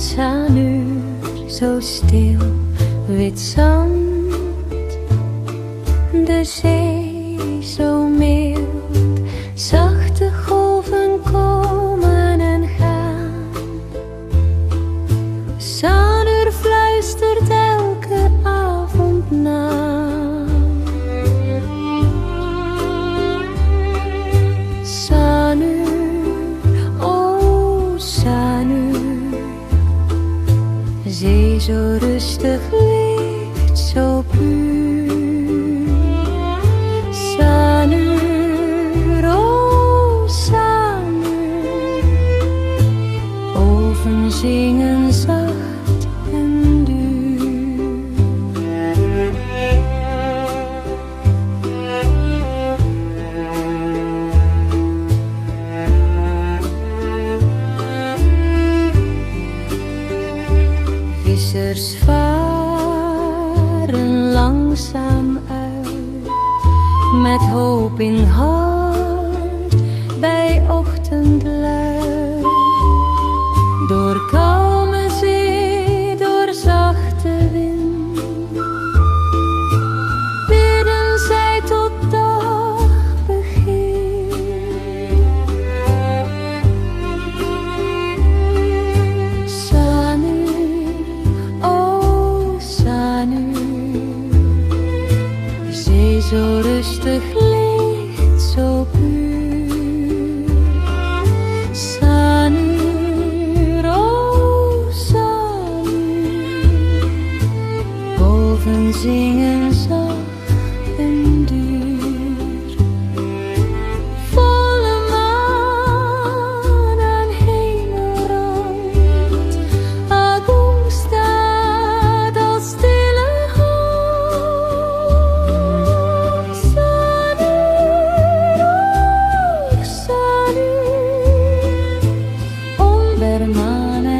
Sanuur, zo stil, wit zand. De zee zo mild, zachte golven komen en gaan. Sanuur fluistert elke avond na. Sanuur, oh Sanuur. Zee zo rustig, licht zo puur. Sanuur, oh Sanuur. Golven zingen zacht en duur. Vissers varen langzaam uit, met hoop in hart bij ochtendluid. Door kalme zee, door zachte wind, bidden zij tot dagbegin. Sanuur, oh Sanuur. Zee zo rustig, licht zo puur. Sanuur, oh Sanuur. Golven zingen zacht en duur. Volle maan aan hemelrand, Agung staat als stille hand. Sanuur, oh Sanuur. Om Bermanen